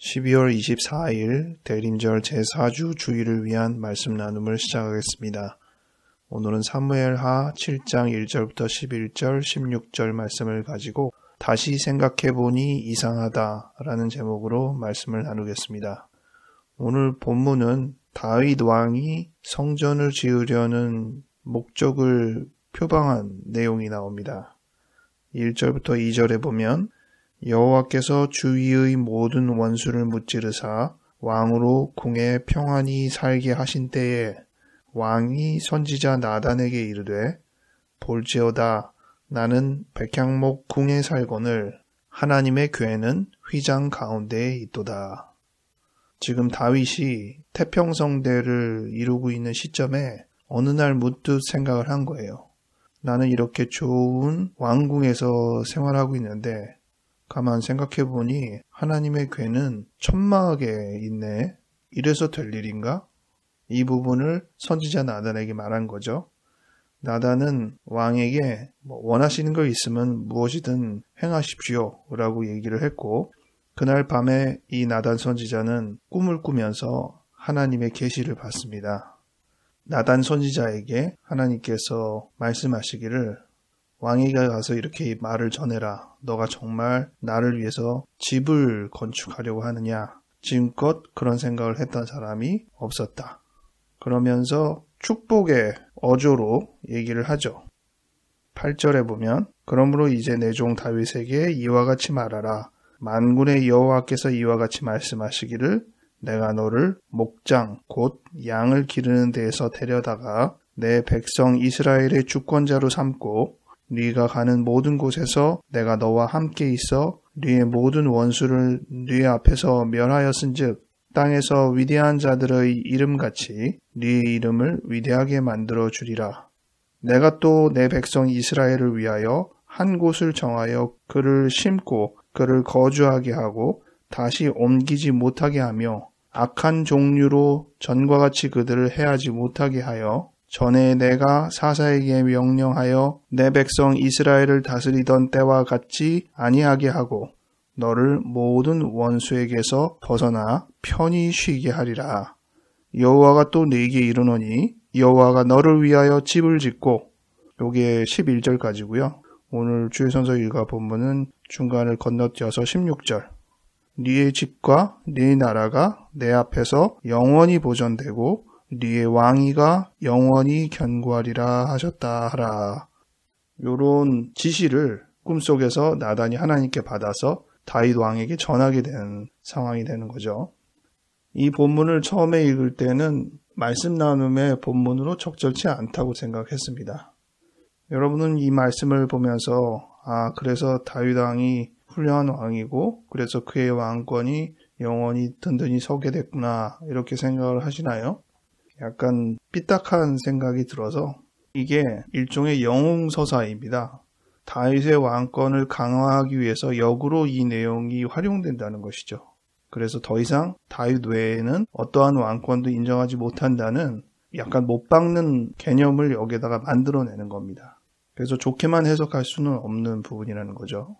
12월 24일 대림절 제4주 주일을 위한 말씀 나눔을 시작하겠습니다. 오늘은 사무엘하 7장 1절부터 11절, 16절 말씀을 가지고 다시 생각해보니 이상하다라는 제목으로 말씀을 나누겠습니다. 오늘 본문은 다윗 왕이 성전을 지으려는 목적을 표방한 내용이 나옵니다. 1절부터 2절에 보면 여호와께서 주위의 모든 원수를 무찌르사 왕으로 궁에 평안히 살게 하신 때에 왕이 선지자 나단에게 이르되 볼지어다 나는 백향목 궁에 살거늘 하나님의 궤는 휘장 가운데에 있도다. 지금 다윗이 태평성대를 이루고 있는 시점에 어느 날 문득 생각을 한 거예요. 나는 이렇게 좋은 왕궁에서 생활하고 있는데 가만 생각해보니 하나님의 궤는 천막에 있네. 이래서 될 일인가? 이 부분을 선지자 나단에게 말한 거죠. 나단은 왕에게 원하시는 거 있으면 무엇이든 행하십시오 라고 얘기를 했고, 그날 밤에 이 나단 선지자는 꿈을 꾸면서 하나님의 계시를 받습니다. 나단 선지자에게 하나님께서 말씀하시기를 왕에게 가서 이렇게 말을 전해라. 너가 정말 나를 위해서 집을 건축하려고 하느냐? 지금껏 그런 생각을 했던 사람이 없었다. 그러면서 축복의 어조로 얘기를 하죠. 8절에 보면 그러므로 이제 내 종 다윗에게 이와 같이 말하라. 만군의 여호와께서 이와 같이 말씀하시기를 내가 너를 목장 곧 양을 기르는 데에서 데려다가 내 백성 이스라엘의 주권자로 삼고 네가 가는 모든 곳에서 내가 너와 함께 있어 네의 모든 원수를 네 앞에서 멸하였은즉 땅에서 위대한 자들의 이름같이 네의 이름을 위대하게 만들어 주리라. 내가 또 내 백성 이스라엘을 위하여 한 곳을 정하여 그를 심고 그를 거주하게 하고 다시 옮기지 못하게 하며 악한 종류로 전과 같이 그들을 해하지 못하게 하여 전에 내가 사사에게 명령하여 내 백성 이스라엘을 다스리던 때와 같이 아니하게 하고 너를 모든 원수에게서 벗어나 편히 쉬게 하리라. 여호와가 또 네게 이르노니 여호와가 너를 위하여 집을 짓고, 요게 11절까지고요. 오늘 주일 선서 일과 본문은 중간을 건너뛰어서 16절. 네의 집과 네 나라가 내 앞에서 영원히 보존되고 네의 왕위가 영원히 견고하리라 하셨다 하라. 요런 지시를 꿈속에서 나단이 하나님께 받아서 다윗 왕에게 전하게 되는 상황이 되는 거죠. 이 본문을 처음에 읽을 때는 말씀 나눔의 본문으로 적절치 않다고 생각했습니다. 여러분은 이 말씀을 보면서 그래서 다윗 왕이 훌륭한 왕이고 그래서 그의 왕권이 영원히 든든히 서게 됐구나 이렇게 생각을 하시나요? 약간 삐딱한 생각이 들어서 이게 일종의 영웅서사입니다. 다윗의 왕권을 강화하기 위해서 역으로 이 내용이 활용된다는 것이죠. 그래서 더 이상 다윗 외에는 어떠한 왕권도 인정하지 못한다는 약간 못 박는 개념을 여기다가 만들어내는 겁니다. 그래서 좋게만 해석할 수는 없는 부분이라는 거죠.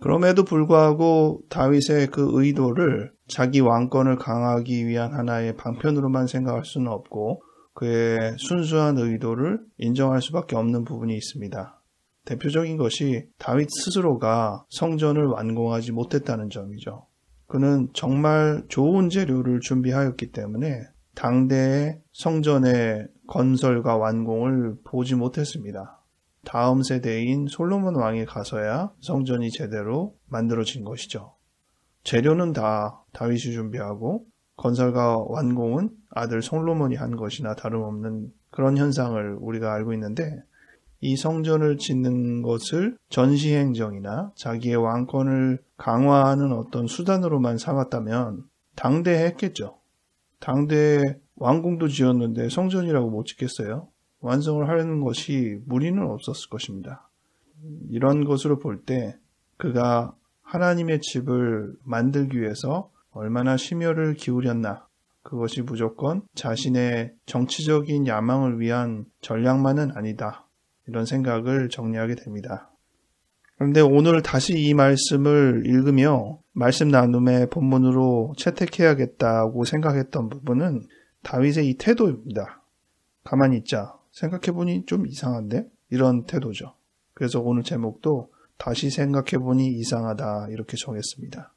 그럼에도 불구하고 다윗의 그 의도를 자기 왕권을 강화하기 위한 하나의 방편으로만 생각할 수는 없고 그의 순수한 의도를 인정할 수밖에 없는 부분이 있습니다. 대표적인 것이 다윗 스스로가 성전을 완공하지 못했다는 점이죠. 그는 정말 좋은 재료를 준비하였기 때문에 당대의 성전의 건설과 완공을 보지 못했습니다. 다음 세대인 솔로몬 왕이 가서야 성전이 제대로 만들어진 것이죠. 재료는 다 다윗이 준비하고 건설과 완공은 아들 솔로몬이 한 것이나 다름없는 그런 현상을 우리가 알고 있는데, 이 성전을 짓는 것을 전시행정이나 자기의 왕권을 강화하는 어떤 수단으로만 삼았다면 당대에 했겠죠. 당대에 왕궁도 지었는데 성전이라고 못 짓겠어요? 완성을 하려는 것이 무리는 없었을 것입니다. 이런 것으로 볼 때 그가 하나님의 집을 만들기 위해서 얼마나 심혈을 기울였나, 그것이 무조건 자신의 정치적인 야망을 위한 전략만은 아니다, 이런 생각을 정리하게 됩니다. 그런데 오늘 다시 이 말씀을 읽으며 말씀 나눔의 본문으로 채택해야겠다고 생각했던 부분은 다윗의 이 태도입니다. 가만히 있자. 생각해보니 좀 이상한데? 이런 태도죠. 그래서 오늘 제목도 다시 생각해보니 이상하다 이렇게 정했습니다.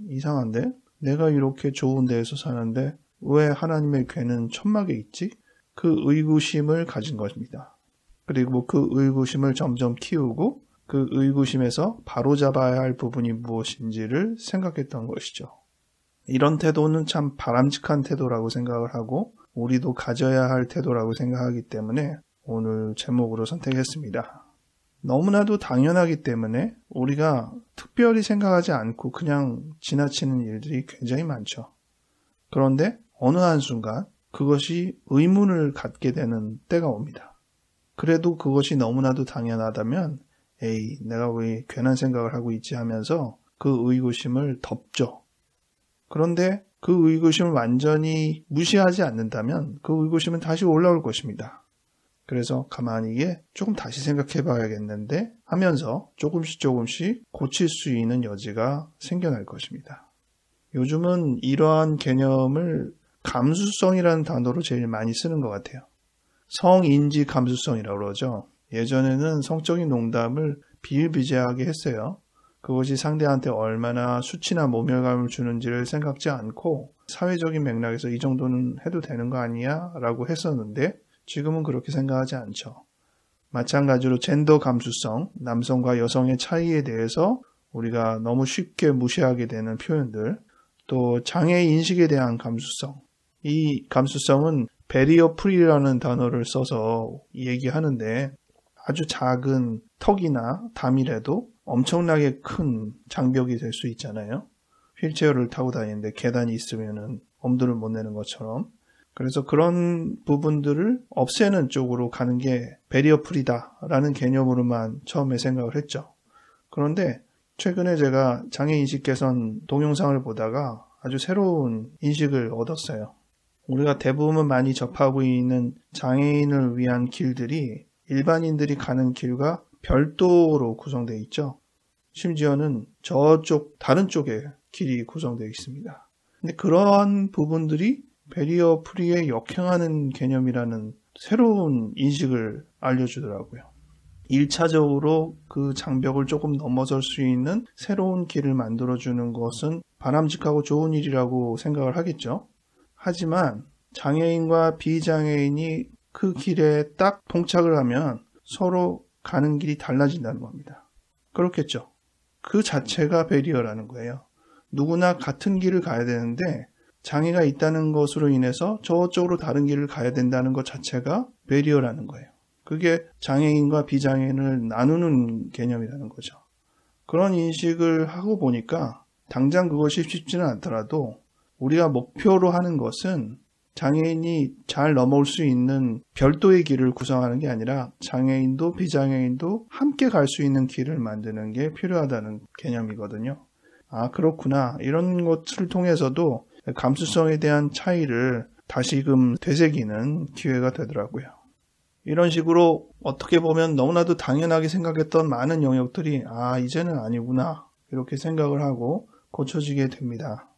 이상한데? 내가 이렇게 좋은 데에서 사는데 왜 하나님의 괴는 천막에 있지? 그 의구심을 가진 것입니다. 그리고 그 의구심을 점점 키우고 그 의구심에서 바로잡아야 할 부분이 무엇인지를 생각했던 것이죠. 이런 태도는 참 바람직한 태도라고 생각을 하고 우리도 가져야 할 태도라고 생각하기 때문에 오늘 제목으로 선택했습니다. 너무나도 당연하기 때문에 우리가 특별히 생각하지 않고 그냥 지나치는 일들이 굉장히 많죠. 그런데 어느 한순간 그것이 의문을 갖게 되는 때가 옵니다. 그래도 그것이 너무나도 당연하다면 에이, 내가 왜 괜한 생각을 하고 있지 하면서 그 의구심을 덮죠. 그런데 그 의구심을 완전히 무시하지 않는다면 그 의구심은 다시 올라올 것입니다. 그래서 가만히 조금 다시 생각해 봐야겠는데 하면서 조금씩 고칠 수 있는 여지가 생겨날 것입니다. 요즘은 이러한 개념을 감수성이라는 단어로 제일 많이 쓰는 것 같아요. 성인지 감수성이라고 그러죠. 예전에는 성적인 농담을 비일비재하게 했어요. 그것이 상대한테 얼마나 수치나 모멸감을 주는지를 생각지 않고 사회적인 맥락에서 이 정도는 해도 되는 거 아니야? 라고 했었는데 지금은 그렇게 생각하지 않죠. 마찬가지로 젠더 감수성, 남성과 여성의 차이에 대해서 우리가 너무 쉽게 무시하게 되는 표현들, 또 장애 인식에 대한 감수성. 이 감수성은 베리어 프리라는 단어를 써서 얘기하는데 아주 작은 턱이나 담이라도 엄청나게 큰 장벽이 될 수 있잖아요. 휠체어를 타고 다니는데 계단이 있으면 엄두를 못 내는 것처럼. 그래서 그런 부분들을 없애는 쪽으로 가는 게 베리어 프리다라는 개념으로만 처음에 생각을 했죠. 그런데 최근에 제가 장애인식 개선 동영상을 보다가 아주 새로운 인식을 얻었어요. 우리가 대부분 많이 접하고 있는 장애인을 위한 길들이 일반인들이 가는 길과 별도로 구성되어 있죠. 심지어는 저쪽 다른 쪽에 길이 구성되어 있습니다. 근데 그러한 부분들이 베리어 프리에 역행하는 개념이라는 새로운 인식을 알려주더라고요. 1차적으로 그 장벽을 조금 넘어설 수 있는 새로운 길을 만들어주는 것은 바람직하고 좋은 일이라고 생각을 하겠죠. 하지만 장애인과 비장애인이 그 길에 딱 봉착을 하면 서로 가는 길이 달라진다는 겁니다. 그렇겠죠. 그 자체가 베리어라는 거예요. 누구나 같은 길을 가야 되는데 장애가 있다는 것으로 인해서 저쪽으로 다른 길을 가야 된다는 것 자체가 베리어라는 거예요. 그게 장애인과 비장애인을 나누는 개념이라는 거죠. 그런 인식을 하고 보니까 당장 그것이 쉽지는 않더라도 우리가 목표로 하는 것은 장애인이 잘 넘어올 수 있는 별도의 길을 구성하는 게 아니라 장애인도 비장애인도 함께 갈 수 있는 길을 만드는 게 필요하다는 개념이거든요. 아, 그렇구나. 이런 것을 통해서도 감수성에 대한 차이를 다시금 되새기는 기회가 되더라고요. 이런 식으로 어떻게 보면 너무나도 당연하게 생각했던 많은 영역들이 이제는 아니구나 이렇게 생각을 하고 고쳐지게 됩니다.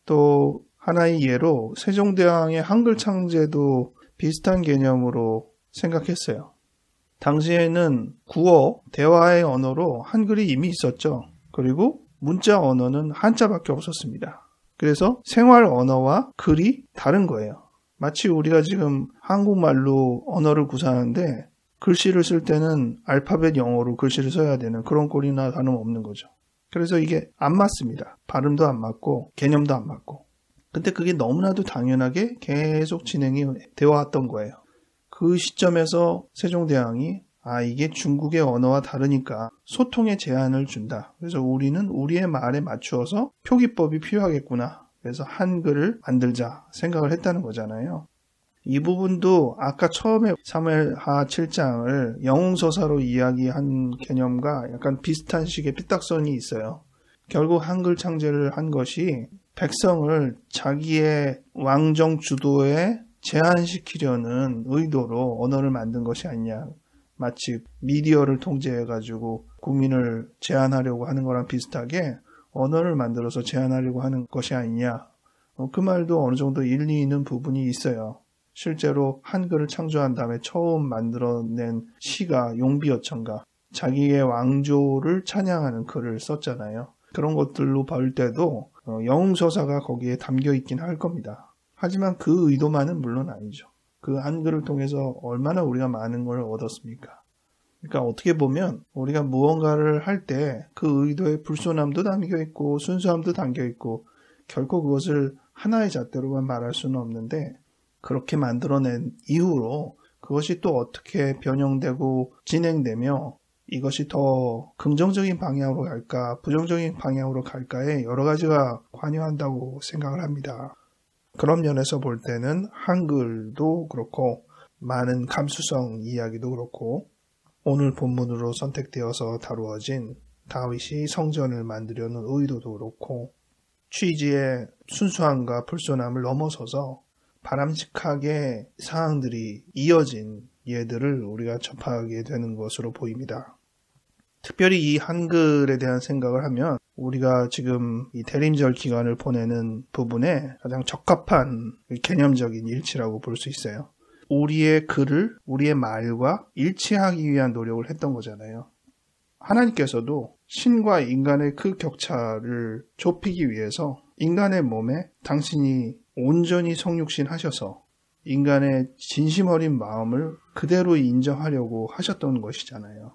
또 하나의 예로 세종대왕의 한글 창제도 비슷한 개념으로 생각했어요. 당시에는 구어, 대화의 언어로 한글이 이미 있었죠. 그리고 문자 언어는 한자밖에 없었습니다. 그래서 생활 언어와 글이 다른 거예요. 마치 우리가 지금 한국말로 언어를 구사하는데 글씨를 쓸 때는 알파벳 영어로 글씨를 써야 되는 그런 꼴이나 다름없는 거죠. 그래서 이게 안 맞습니다. 발음도 안 맞고 개념도 안 맞고. 근데 그게 너무나도 당연하게 계속 진행이 되어 왔던 거예요. 그 시점에서 세종대왕이 이게 중국의 언어와 다르니까 소통의 제한을 준다. 그래서 우리는 우리의 말에 맞추어서 표기법이 필요하겠구나. 그래서 한글을 만들자 생각을 했다는 거잖아요. 이 부분도 아까 처음에 사무엘하 7장을 영웅서사로 이야기한 개념과 약간 비슷한 식의 삐딱선이 있어요. 결국 한글 창제를 한 것이 백성을 자기의 왕정 주도에 제한시키려는 의도로 언어를 만든 것이 아니냐. 마치 미디어를 통제해가지고 국민을 제한하려고 하는 거랑 비슷하게 언어를 만들어서 제한하려고 하는 것이 아니냐. 그 말도 어느 정도 일리 있는 부분이 있어요. 실제로 한글을 창조한 다음에 처음 만들어낸 시가 용비어천가, 자기의 왕조를 찬양하는 글을 썼잖아요. 그런 것들로 볼 때도 영웅서사가 거기에 담겨 있긴 할 겁니다. 하지만 그 의도만은 물론 아니죠. 그 한글을 통해서 얼마나 우리가 많은 걸 얻었습니까? 그러니까 어떻게 보면 우리가 무언가를 할 때 그 의도에 불손함도 담겨 있고 순수함도 담겨 있고 결코 그것을 하나의 잣대로만 말할 수는 없는데 그렇게 만들어낸 이후로 그것이 또 어떻게 변형되고 진행되며 이것이 더 긍정적인 방향으로 갈까 부정적인 방향으로 갈까에 여러 가지가 관여한다고 생각을 합니다. 그런 면에서 볼 때는 한글도 그렇고 많은 감수성 이야기도 그렇고 오늘 본문으로 선택되어서 다루어진 다윗이 성전을 만들려는 의도도 그렇고 취지의 순수함과 불손함을 넘어서서 바람직하게 사항들이 이어진 예들을 우리가 접하게 되는 것으로 보입니다. 특별히 이 한글에 대한 생각을 하면 우리가 지금 이 대림절 기간을 보내는 부분에 가장 적합한 개념적인 일치라고 볼 수 있어요. 우리의 글을 우리의 말과 일치하기 위한 노력을 했던 거잖아요. 하나님께서도 신과 인간의 그 격차를 좁히기 위해서 인간의 몸에 당신이 온전히 성육신 하셔서 인간의 진심 어린 마음을 그대로 인정하려고 하셨던 것이잖아요.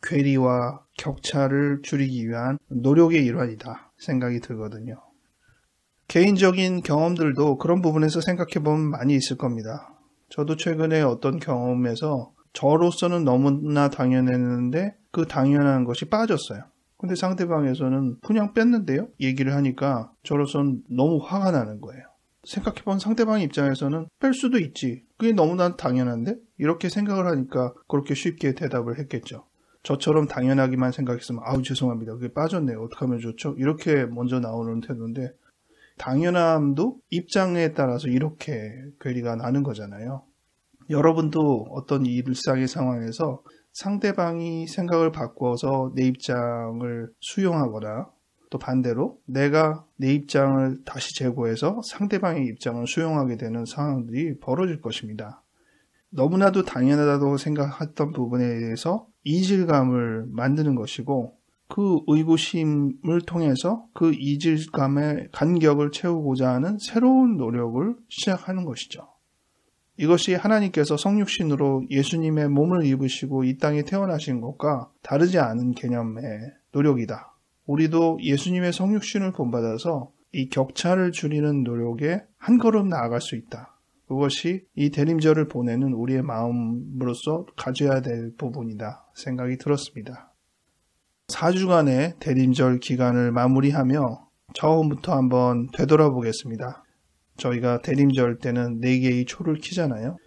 괴리와 격차를 줄이기 위한 노력의 일환이다 생각이 들거든요. 개인적인 경험들도 그런 부분에서 생각해보면 많이 있을 겁니다. 저도 최근에 어떤 경험에서 저로서는 너무나 당연했는데 그 당연한 것이 빠졌어요. 근데 상대방에서는 그냥 뺐는데요? 얘기를 하니까 저로서는 너무 화가 나는 거예요. 생각해보면 상대방 입장에서는 뺄 수도 있지. 그게 너무나 당연한데? 이렇게 생각을 하니까 그렇게 쉽게 대답을 했겠죠. 저처럼 당연하기만 생각했으면 아우 죄송합니다. 그게 빠졌네요. 어떡하면 좋죠? 이렇게 먼저 나오는 태도인데 당연함도 입장에 따라서 이렇게 괴리가 나는 거잖아요. 여러분도 어떤 일상의 상황에서 상대방이 생각을 바꿔서 내 입장을 수용하거나 또 반대로 내가 내 입장을 다시 제고해서 상대방의 입장을 수용하게 되는 상황들이 벌어질 것입니다. 너무나도 당연하다고 생각했던 부분에 대해서 이질감을 만드는 것이고 그 의구심을 통해서 그 이질감의 간격을 채우고자 하는 새로운 노력을 시작하는 것이죠. 이것이 하나님께서 성육신으로 예수님의 몸을 입으시고 이 땅에 태어나신 것과 다르지 않은 개념의 노력이다. 우리도 예수님의 성육신을 본받아서 이 격차를 줄이는 노력에 한 걸음 나아갈 수 있다. 그것이 이 대림절을 보내는 우리의 마음으로서 가져야 될 부분이다 생각이 들었습니다. 4주간의 대림절 기간을 마무리하며 처음부터 한번 되돌아보겠습니다. 저희가 대림절 때는 4개의 초를 켜잖아요.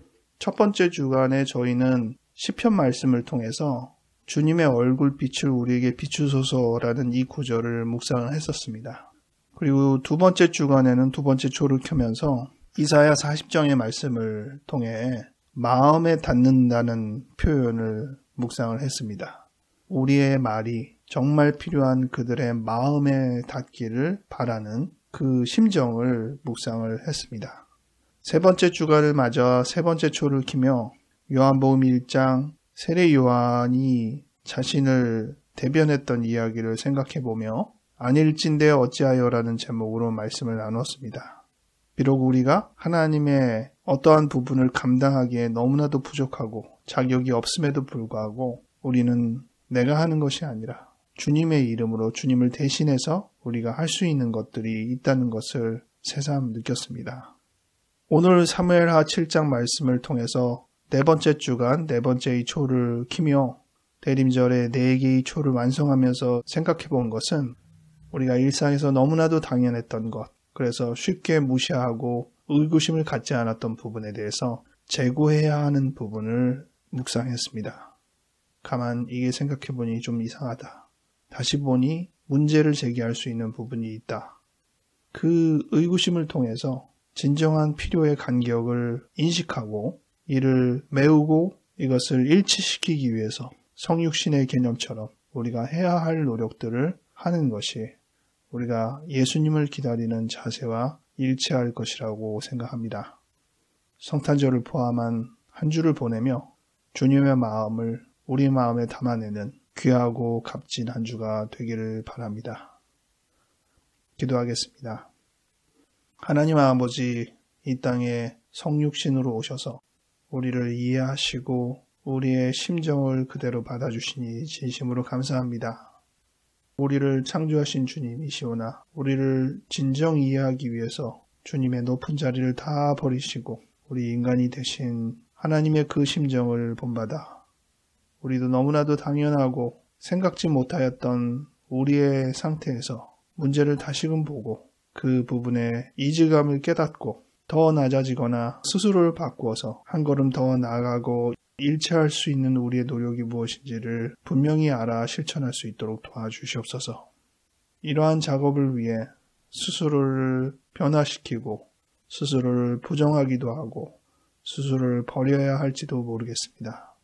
첫 번째 주간에 저희는 시편 말씀을 통해서 주님의 얼굴빛을 우리에게 비추소서라는 이 구절을 묵상을 했었습니다. 그리고 두 번째 주간에는 두 번째 초를 켜면서 이사야 40장의 말씀을 통해 마음에 닿는다는 표현을 묵상을 했습니다. 우리의 말이 정말 필요한 그들의 마음에 닿기를 바라는 그 심정을 묵상을 했습니다. 세 번째 주간을 맞아 세 번째 초를 키며 요한복음 1장 세례 요한이 자신을 대변했던 이야기를 생각해보며 아닐진대 어찌하여라는 제목으로 말씀을 나눴습니다. 비록 우리가 하나님의 어떠한 부분을 감당하기에 너무나도 부족하고 자격이 없음에도 불구하고 우리는 내가 하는 것이 아니라 주님의 이름으로 주님을 대신해서 우리가 할 수 있는 것들이 있다는 것을 새삼 느꼈습니다. 오늘 사무엘하 7장 말씀을 통해서 네 번째 주간 네 번째의 초를 키며 대림절의 4개의 초를 완성하면서 생각해 본 것은 우리가 일상에서 너무나도 당연했던 것, 그래서 쉽게 무시하고 의구심을 갖지 않았던 부분에 대해서 재고해야 하는 부분을 묵상했습니다. 가만 이게 생각해 보니 좀 이상하다. 다시 보니 문제를 제기할 수 있는 부분이 있다. 그 의구심을 통해서 진정한 필요의 간격을 인식하고 이를 메우고 이것을 일치시키기 위해서 성육신의 개념처럼 우리가 해야 할 노력들을 하는 것이 우리가 예수님을 기다리는 자세와 일치할 것이라고 생각합니다. 성탄절을 포함한 한 주를 보내며 주님의 마음을 우리 마음에 담아내는 귀하고 값진 한 주가 되기를 바랍니다. 기도하겠습니다. 하나님 아버지, 이 땅에 성육신으로 오셔서 우리를 이해하시고 우리의 심정을 그대로 받아주시니 진심으로 감사합니다. 우리를 창조하신 주님이시오나 우리를 진정 이해하기 위해서 주님의 높은 자리를 다 버리시고 우리 인간이 되신 하나님의 그 심정을 본받아 우리도 너무나도 당연하고 생각지 못하였던 우리의 상태에서 문제를 다시금 보고 그 부분에 이질감을 깨닫고 더 낮아지거나 스스로를 바꾸어서 한 걸음 더 나아가고 일치할 수 있는 우리의 노력이 무엇인지를 분명히 알아 실천할 수 있도록 도와주시옵소서. 이러한 작업을 위해 스스로를 변화시키고 스스로를 부정하기도 하고 스스로를 버려야 할지도 모르겠습니다.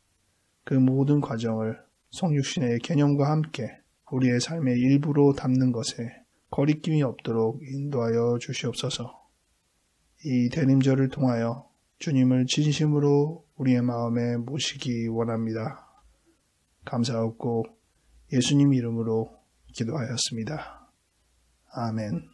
그 모든 과정을 성육신의 개념과 함께 우리의 삶의 일부로 담는 것에 거리낌이 없도록 인도하여 주시옵소서. 이 대림절을 통하여 주님을 진심으로 우리의 마음에 모시기 원합니다. 감사하고 예수님 이름으로 기도하였습니다. 아멘.